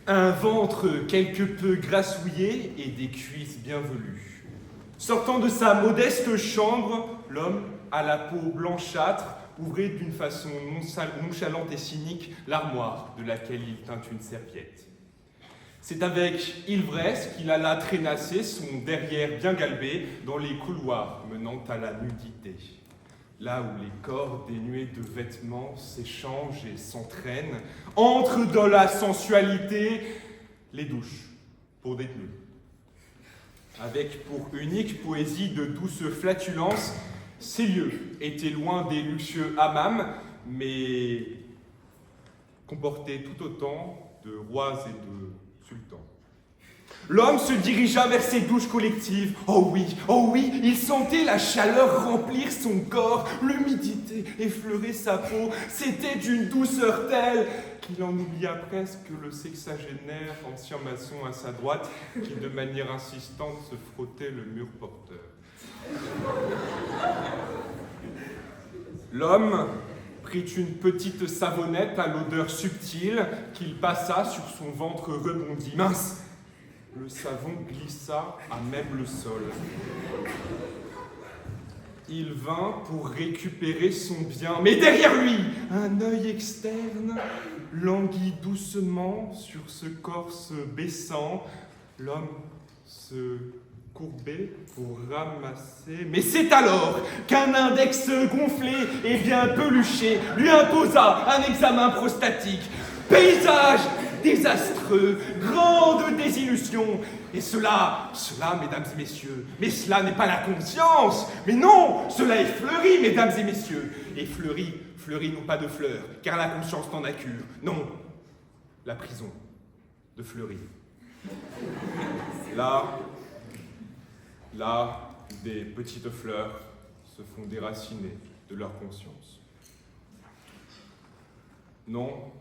Un ventre quelque peu grassouillé et des cuisses bien velues. Sortant de sa modeste chambre, l'homme, à la peau blanchâtre, ouvrait d'une façon nonchalante et cynique l'armoire de laquelle il tint une serviette. C'est avec ivresse qu'il alla traînasser son derrière bien galbé dans les couloirs menant à la nudité, là où les corps dénués de vêtements s'échangent et s'entraînent, entrent dans la sensualité, les douches pour détenus, avec pour unique poésie de douce flatulence. Ces lieux étaient loin des luxueux hammams, mais comportaient tout autant de rois et de sultans. L'homme se dirigea vers ces douches collectives. Oh oui, il sentait la chaleur remplir son corps, l'humidité effleurer sa peau. C'était d'une douceur telle qu'il en oublia presque le sexagénaire ancien maçon à sa droite qui de manière insistante se frottait le mur porteur. L'homme prit une petite savonnette à l'odeur subtile qu'il passa sur son ventre rebondi. Mince! Le savon glissa à même le sol. Il vint pour récupérer son bien, mais derrière lui, un œil externe languit doucement sur ce corps se baissant. L'homme se courbait pour ramasser, mais c'est alors qu'un index gonflé et bien peluché lui imposa un examen prostatique. Paysage désastreux, grande désillusion. Et cela, mesdames et messieurs, mais cela n'est pas la conscience. Mais non, cela est fleuri, mesdames et messieurs. Et fleuri non pas de fleurs, car la conscience n'en a cure. Non, la prison de Fleury. Là, des petites fleurs se font déraciner de leur conscience. Non,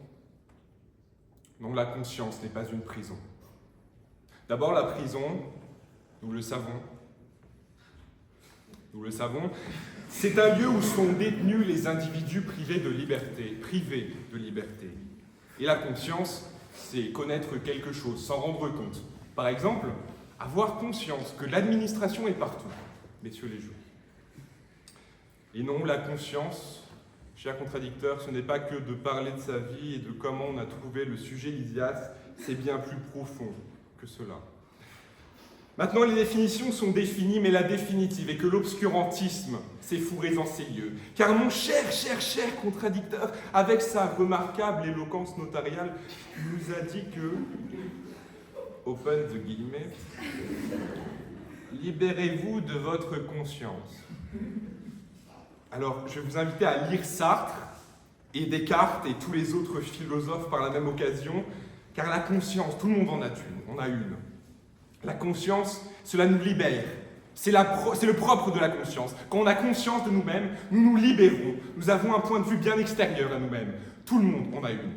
la conscience n'est pas une prison. D'abord, la prison, nous le savons, c'est un lieu où sont détenus les individus privés de liberté. Et la conscience, c'est connaître quelque chose, s'en rendre compte. Par exemple, avoir conscience que l'administration est partout, messieurs les juges. Et non, la conscience, cher contradicteur, ce n'est pas que de parler de sa vie et de comment on a trouvé le sujet Lysias, c'est bien plus profond que cela. Maintenant, les définitions sont définies, mais la définitive est que l'obscurantisme s'est fourré dans ces lieux. Car mon cher contradicteur, avec sa remarquable éloquence notariale, nous a dit que, open the guillemets, libérez-vous de votre conscience. Alors, je vais vous inviter à lire Sartre et Descartes et tous les autres philosophes par la même occasion, car la conscience, tout le monde en a une. La conscience, cela nous libère. C'est le propre de la conscience. Quand on a conscience de nous-mêmes, nous nous libérons. Nous avons un point de vue bien extérieur à nous-mêmes. Tout le monde en a une.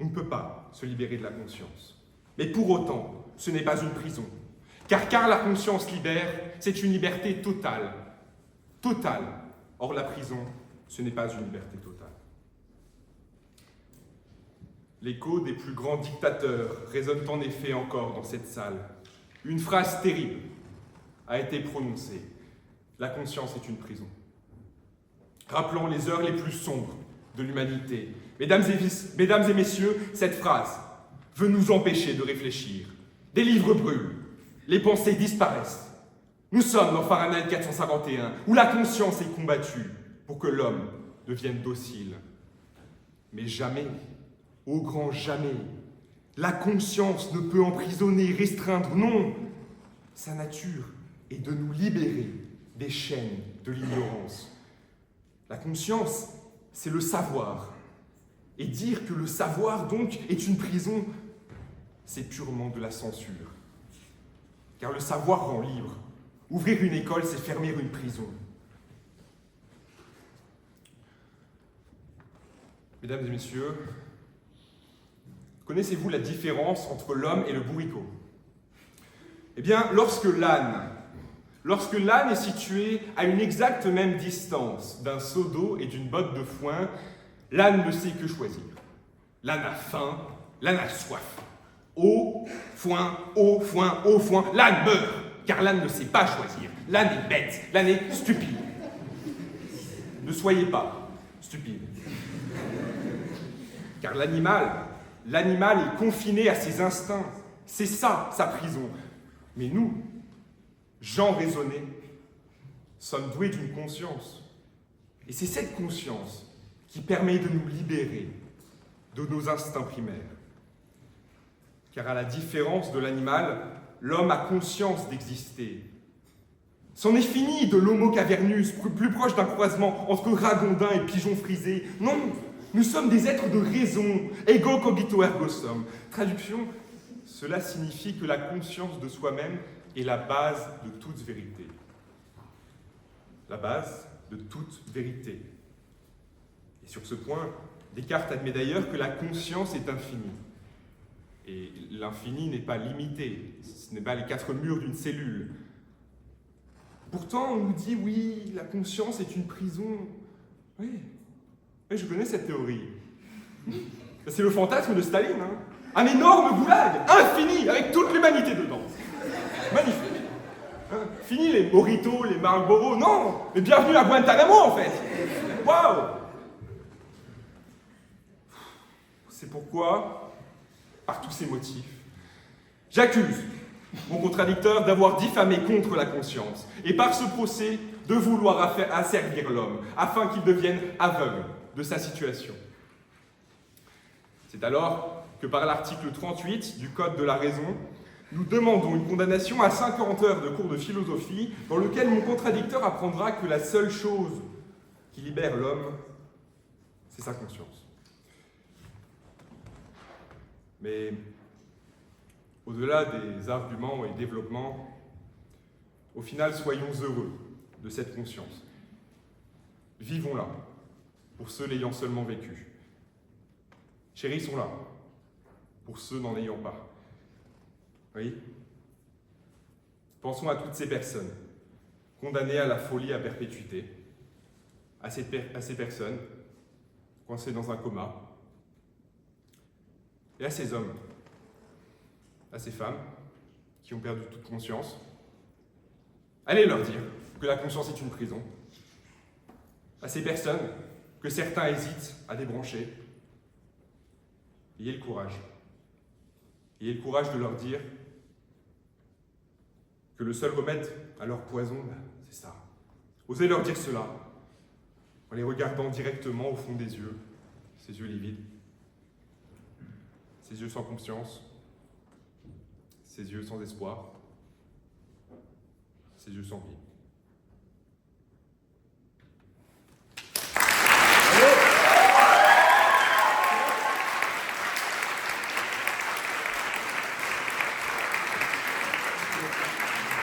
On ne peut pas se libérer de la conscience. Mais pour autant, ce n'est pas une prison. Car la conscience libère, c'est une liberté totale. Totale. Or, la prison, ce n'est pas une liberté totale. L'écho des plus grands dictateurs résonne en effet encore dans cette salle. Une phrase terrible a été prononcée. La conscience est une prison. Rappelant les heures les plus sombres de l'humanité. Mesdames et messieurs, cette phrase veut nous empêcher de réfléchir. Des livres brûlent, les pensées disparaissent. Nous sommes dans Fahrenheit 451, où la conscience est combattue pour que l'homme devienne docile. Mais jamais, au grand jamais, la conscience ne peut emprisonner, restreindre, non. Sa nature est de nous libérer des chaînes de l'ignorance. La conscience, c'est le savoir. Et dire que le savoir, donc, est une prison, c'est purement de la censure. Car le savoir rend libre. Ouvrir une école, c'est fermer une prison. Mesdames et messieurs, connaissez-vous la différence entre l'homme et le bourricot? Eh bien, lorsque l'âne est situé à une exacte même distance d'un seau d'eau et d'une botte de foin, l'âne ne sait que choisir. L'âne a faim, l'âne a soif. Au foin, l'âne meurt, car l'âne ne sait pas choisir. L'âne est bête, l'âne est stupide. Ne soyez pas stupide. Car l'animal est confiné à ses instincts. C'est ça, sa prison. Mais nous, gens raisonnés, sommes doués d'une conscience. Et c'est cette conscience qui permet de nous libérer de nos instincts primaires. Car à la différence de l'animal, l'homme a conscience d'exister. C'en est fini de l'homo cavernus, plus proche d'un croisement entre ragondin et pigeon frisé. Non, nous sommes des êtres de raison, ego cogito ergo sum. Traduction, cela signifie que la conscience de soi-même est la base de toute vérité. La base de toute vérité. Et sur ce point, Descartes admet d'ailleurs que la conscience est infinie. Et l'infini n'est pas limité, ce n'est pas les 4 murs d'une cellule. Pourtant, on nous dit, oui, la conscience est une prison. Oui, je connais cette théorie. C'est le fantasme de Staline. Hein. Un énorme goulag, infini, avec toute l'humanité dedans. Magnifique. Hein. Fini les Moritos, les Marlboro, non, mais bienvenue à Guantanamo, en fait. Waouh. C'est pourquoi, par tous ces motifs, j'accuse mon contradicteur d'avoir diffamé contre la conscience et par ce procès de vouloir asservir l'homme afin qu'il devienne aveugle de sa situation. C'est alors que par l'article 38 du Code de la raison, nous demandons une condamnation à 50 heures de cours de philosophie dans lequel mon contradicteur apprendra que la seule chose qui libère l'homme, c'est sa conscience. Mais au-delà des arguments et développements, au final, soyons heureux de cette conscience. Vivons-la, pour ceux l'ayant seulement vécu. Chérissons-la, pour ceux n'en ayant pas. Oui. Pensons à toutes ces personnes, condamnées à la folie à perpétuité, à ces personnes coincées dans un coma, et à ces hommes, à ces femmes qui ont perdu toute conscience. Allez leur dire que la conscience est une prison. À ces personnes que certains hésitent à débrancher. Ayez le courage. Ayez le courage de leur dire que le seul remède à leur poison, c'est ça. Osez leur dire cela en les regardant directement au fond des yeux, ces yeux livides, ces yeux sans conscience, ces yeux sans espoir, ces yeux sans vie.